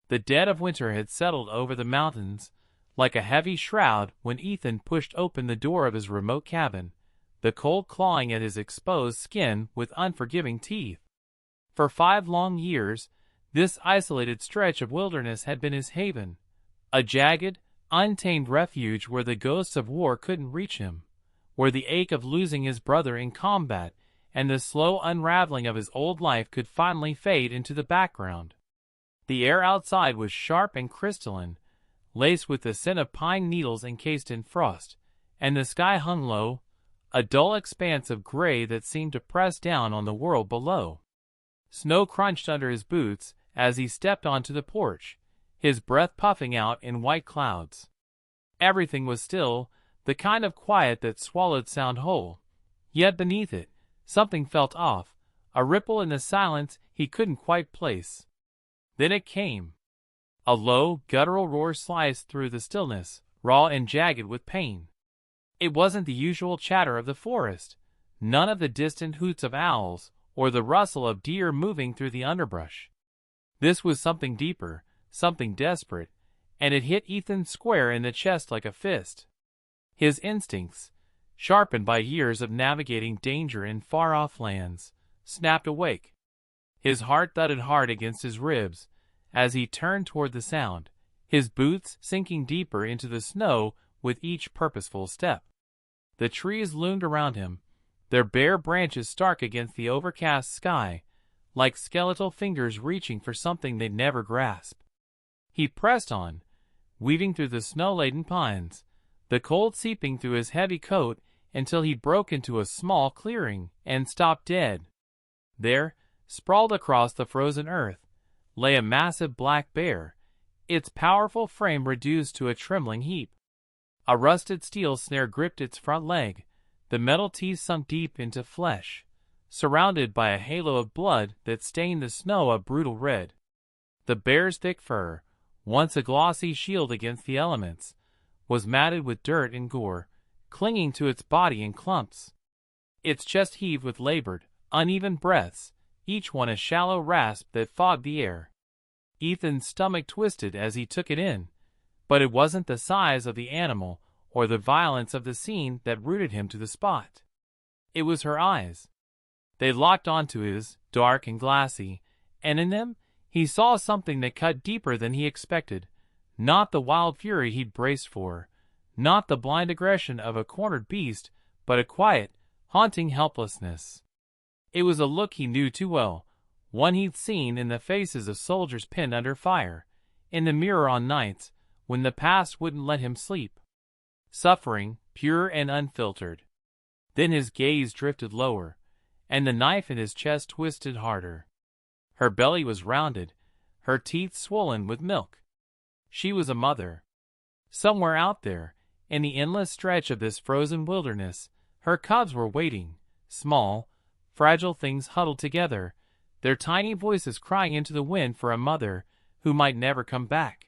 The dead of winter had settled over the mountains like a heavy shroud when Ethan pushed open the door of his remote cabin, the cold clawing at his exposed skin with unforgiving teeth. For 5 long years, this isolated stretch of wilderness had been his haven, a jagged, untamed refuge where the ghosts of war couldn't reach him, where the ache of losing his brother in combat and the slow unraveling of his old life could finally fade into the background. The air outside was sharp and crystalline, laced with the scent of pine needles encased in frost, and the sky hung low, a dull expanse of gray that seemed to press down on the world below. Snow crunched under his boots as he stepped onto the porch, his breath puffing out in white clouds. Everything was still, the kind of quiet that swallowed sound whole. Yet beneath it, something felt off, a ripple in the silence he couldn't quite place. Then it came. A low, guttural roar sliced through the stillness, raw and jagged with pain. It wasn't the usual chatter of the forest, none of the distant hoots of owls or the rustle of deer moving through the underbrush. This was something deeper, something desperate, and it hit Ethan square in the chest like a fist. His instincts, sharpened by years of navigating danger in far-off lands, snapped awake. His heart thudded hard against his ribs as he turned toward the sound, his boots sinking deeper into the snow with each purposeful step. The trees loomed around him, their bare branches stark against the overcast sky, like skeletal fingers reaching for something they'd never grasp. He pressed on, weaving through the snow-laden pines, the cold seeping through his heavy coat until he broke into a small clearing and stopped dead. There, sprawled across the frozen earth, lay a massive black bear, its powerful frame reduced to a trembling heap. A rusted steel snare gripped its front leg, the metal teeth sunk deep into flesh, surrounded by a halo of blood that stained the snow a brutal red. The bear's thick fur, once a glossy shield against the elements, was matted with dirt and gore, clinging to its body in clumps. Its chest heaved with labored, uneven breaths, each one a shallow rasp that fogged the air. Ethan's stomach twisted as he took it in, but it wasn't the size of the animal or the violence of the scene that rooted him to the spot. It was her eyes. They locked onto his, dark and glassy, and in them he saw something that cut deeper than he expected, not the wild fury he'd braced for, not the blind aggression of a cornered beast, but a quiet, haunting helplessness. It was a look he knew too well, one he'd seen in the faces of soldiers pinned under fire, in the mirror on nights when the past wouldn't let him sleep. Suffering, pure and unfiltered. Then his gaze drifted lower, and the knife in his chest twisted harder. Her belly was rounded, her teeth swollen with milk. She was a mother. Somewhere out there, in the endless stretch of this frozen wilderness, her cubs were waiting, small, fragile things huddled together, their tiny voices crying into the wind for a mother who might never come back.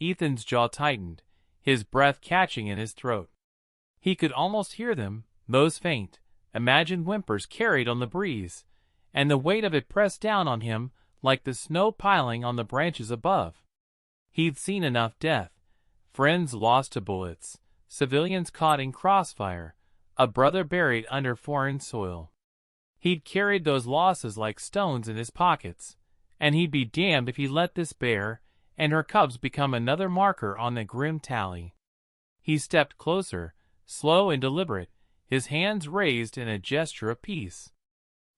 Ethan's jaw tightened, his breath catching in his throat. He could almost hear them, those faint, imagined whimpers carried on the breeze, and the weight of it pressed down on him like the snow piling on the branches above. He'd seen enough death, friends lost to bullets, civilians caught in crossfire, a brother buried under foreign soil. He'd carried those losses like stones in his pockets, and he'd be damned if he let this bear and her cubs become another marker on the grim tally. He stepped closer, slow and deliberate, his hands raised in a gesture of peace.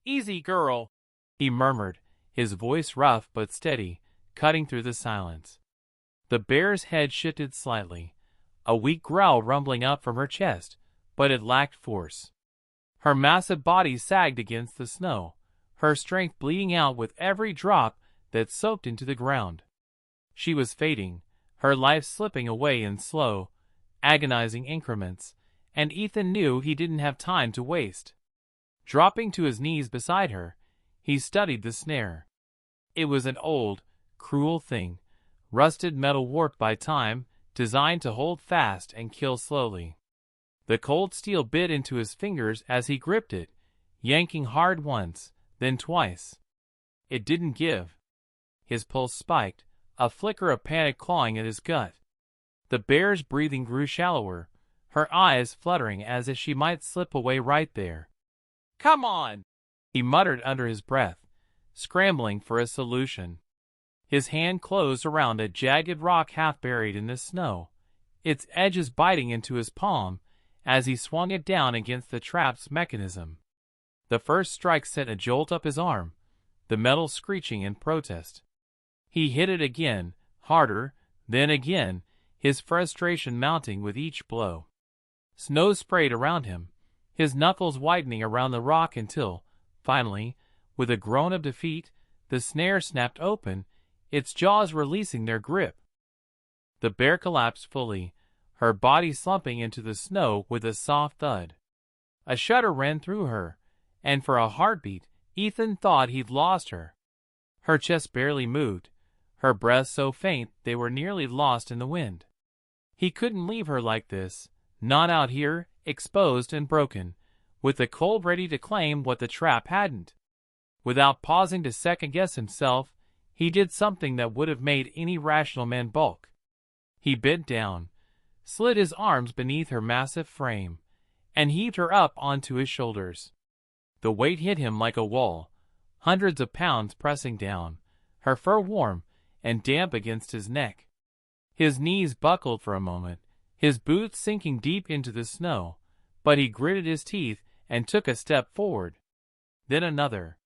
"Easy, girl," he murmured, his voice rough but steady, cutting through the silence. The bear's head shifted slightly, a weak growl rumbling up from her chest, but it lacked force. Her massive body sagged against the snow, her strength bleeding out with every drop that soaked into the ground. She was fading, her life slipping away in slow, agonizing increments, and Ethan knew he didn't have time to waste. Dropping to his knees beside her, he studied the snare. It was an old, cruel thing, rusted metal warped by time, designed to hold fast and kill slowly. The cold steel bit into his fingers as he gripped it, yanking hard once, then twice. It didn't give. His pulse spiked, a flicker of panic clawing at his gut. The bear's breathing grew shallower, her eyes fluttering as if she might slip away right there. "Come on!" he muttered under his breath, scrambling for a solution. His hand closed around a jagged rock half buried in the snow, its edges biting into his palm as he swung it down against the trap's mechanism. The first strike sent a jolt up his arm, the metal screeching in protest. He hit it again, harder, then again, his frustration mounting with each blow. Snow sprayed around him, his knuckles whitening around the rock until, finally, with a groan of defeat, the snare snapped open, its jaws releasing their grip. The bear collapsed fully, her body slumping into the snow with a soft thud. A shudder ran through her, and for a heartbeat, Ethan thought he'd lost her. Her chest barely moved, her breaths so faint they were nearly lost in the wind. He couldn't leave her like this, not out here, exposed and broken, with the cold ready to claim what the trap hadn't. Without pausing to second-guess himself, he did something that would have made any rational man balk. He bent down, slid his arms beneath her massive frame, and heaved her up onto his shoulders. The weight hit him like a wall, hundreds of pounds pressing down, her fur warm and damp against his neck. His knees buckled for a moment, his boots sinking deep into the snow, but he gritted his teeth and took a step forward. Then another.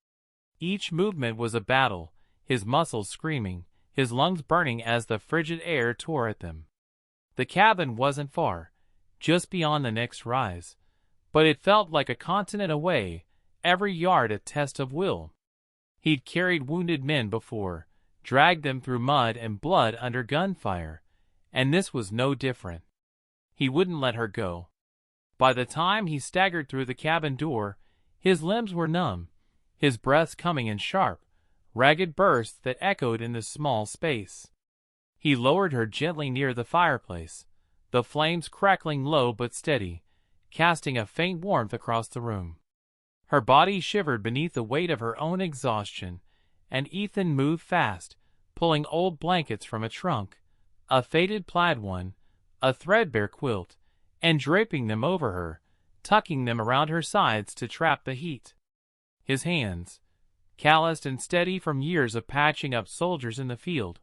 Each movement was a battle, his muscles screaming, his lungs burning as the frigid air tore at them. The cabin wasn't far, just beyond the next rise, but it felt like a continent away, every yard a test of will. He'd carried wounded men before, dragged them through mud and blood under gunfire, and this was no different. He wouldn't let her go. By the time he staggered through the cabin door, his limbs were numb, his breath coming in sharp, ragged bursts that echoed in the small space. He lowered her gently near the fireplace, the flames crackling low but steady, casting a faint warmth across the room. Her body shivered beneath the weight of her own exhaustion, and Ethan moved fast, pulling old blankets from a trunk, a faded plaid one, a threadbare quilt, and draping them over her, tucking them around her sides to trap the heat. His hands, calloused and steady from years of patching up soldiers in the field,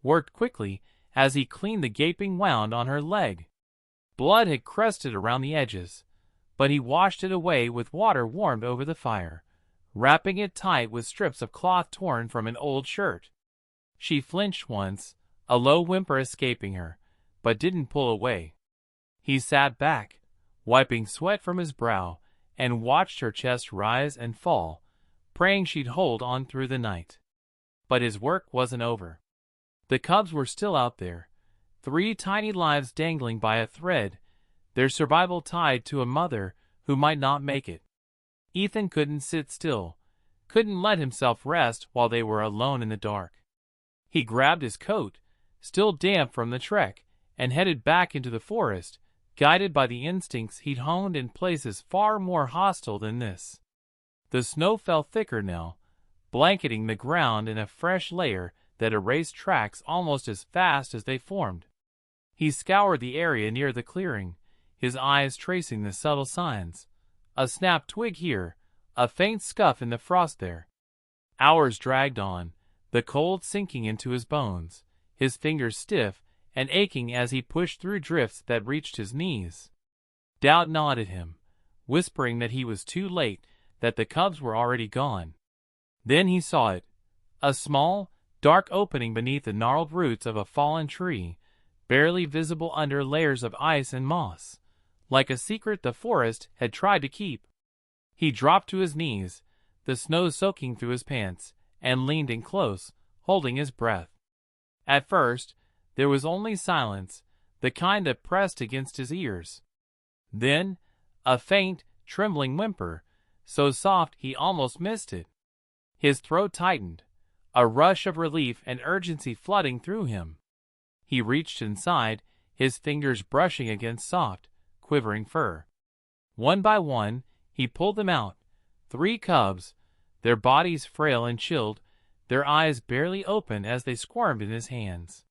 worked quickly as he cleaned the gaping wound on her leg. Blood had crusted around the edges, but he washed it away with water warmed over the fire, wrapping it tight with strips of cloth torn from an old shirt. She flinched once, a low whimper escaping her, but didn't pull away. He sat back, wiping sweat from his brow, and watched her chest rise and fall, praying she'd hold on through the night. But his work wasn't over. The cubs were still out there, 3 tiny lives dangling by a thread, their survival tied to a mother who might not make it. Ethan couldn't sit still, couldn't let himself rest while they were alone in the dark. He grabbed his coat, still damp from the trek, and headed back into the forest, guided by the instincts he'd honed in places far more hostile than this. The snow fell thicker now, blanketing the ground in a fresh layer that erased tracks almost as fast as they formed. He scoured the area near the clearing, his eyes tracing the subtle signs. A snapped twig here, a faint scuff in the frost there. Hours dragged on, the cold sinking into his bones, his fingers stiff and aching as he pushed through drifts that reached his knees. Doubt gnawed at him, whispering that he was too late, that the cubs were already gone. Then he saw it, a small, dark opening beneath the gnarled roots of a fallen tree, barely visible under layers of ice and moss, like a secret the forest had tried to keep. He dropped to his knees, the snow soaking through his pants, and leaned in close, holding his breath. At first, there was only silence, the kind that pressed against his ears. Then, a faint, trembling whimper, so soft he almost missed it. His throat tightened, a rush of relief and urgency flooding through him. He reached inside, his fingers brushing against soft, quivering fur. One by one, he pulled them out, 3 cubs, their bodies frail and chilled, their eyes barely open as they squirmed in his hands.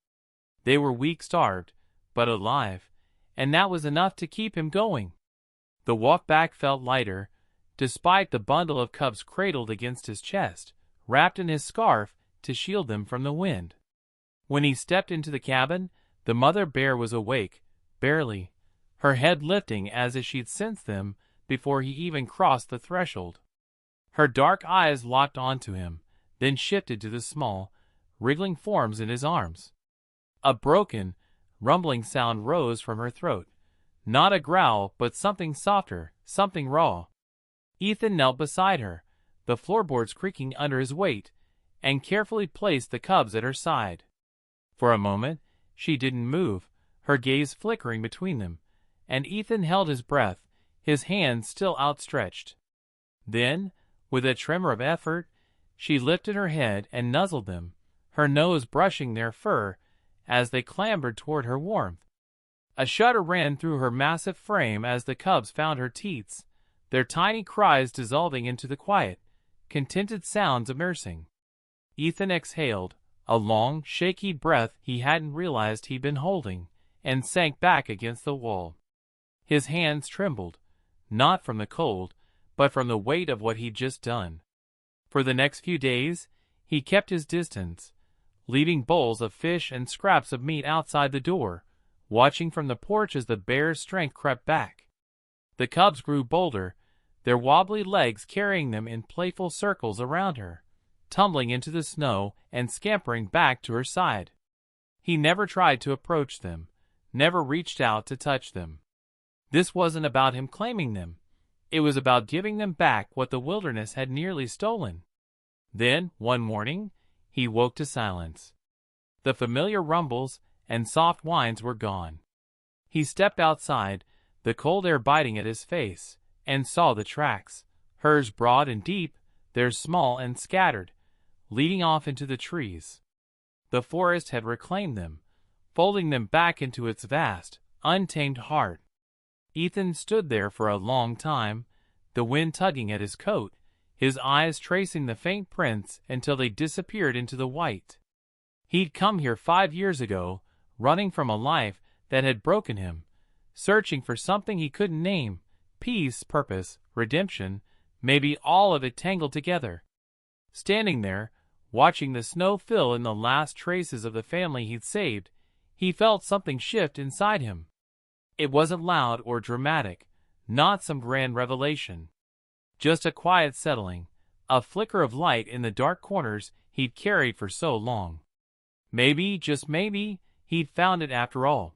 They were weak-starved, but alive, and that was enough to keep him going. The walk back felt lighter, despite the bundle of cubs cradled against his chest, wrapped in his scarf to shield them from the wind. When he stepped into the cabin, the mother bear was awake, barely, her head lifting as if she'd sensed them before he even crossed the threshold. Her dark eyes locked onto him, then shifted to the small, wriggling forms in his arms. A broken, rumbling sound rose from her throat. Not a growl, but something softer, something raw. Ethan knelt beside her, the floorboards creaking under his weight, and carefully placed the cubs at her side. For a moment, she didn't move, her gaze flickering between them, and Ethan held his breath, his hands still outstretched. Then, with a tremor of effort, she lifted her head and nuzzled them, her nose brushing their fur as they clambered toward her warmth. A shudder ran through her massive frame as the cubs found her teats, their tiny cries dissolving into the quiet, contented sounds of nursing. Ethan exhaled, a long, shaky breath he hadn't realized he'd been holding, and sank back against the wall. His hands trembled, not from the cold, but from the weight of what he'd just done. For the next few days, he kept his distance, leaving bowls of fish and scraps of meat outside the door, watching from the porch as the bear's strength crept back. The cubs grew bolder, their wobbly legs carrying them in playful circles around her, tumbling into the snow and scampering back to her side. He never tried to approach them, never reached out to touch them. This wasn't about him claiming them. It was about giving them back what the wilderness had nearly stolen. Then, one morning, he woke to silence. The familiar rumbles and soft whines were gone. He stepped outside, the cold air biting at his face, and saw the tracks, hers broad and deep, theirs small and scattered, leading off into the trees. The forest had reclaimed them, folding them back into its vast, untamed heart. Ethan stood there for a long time, the wind tugging at his coat, his eyes tracing the faint prints until they disappeared into the white. He'd come here 5 years ago, running from a life that had broken him, searching for something he couldn't name, peace, purpose, redemption, maybe all of it tangled together. Standing there, watching the snow fill in the last traces of the family he'd saved, he felt something shift inside him. It wasn't loud or dramatic, not some grand revelation. Just a quiet settling, a flicker of light in the dark corners he'd carried for so long. Maybe, just maybe, he'd found it after all.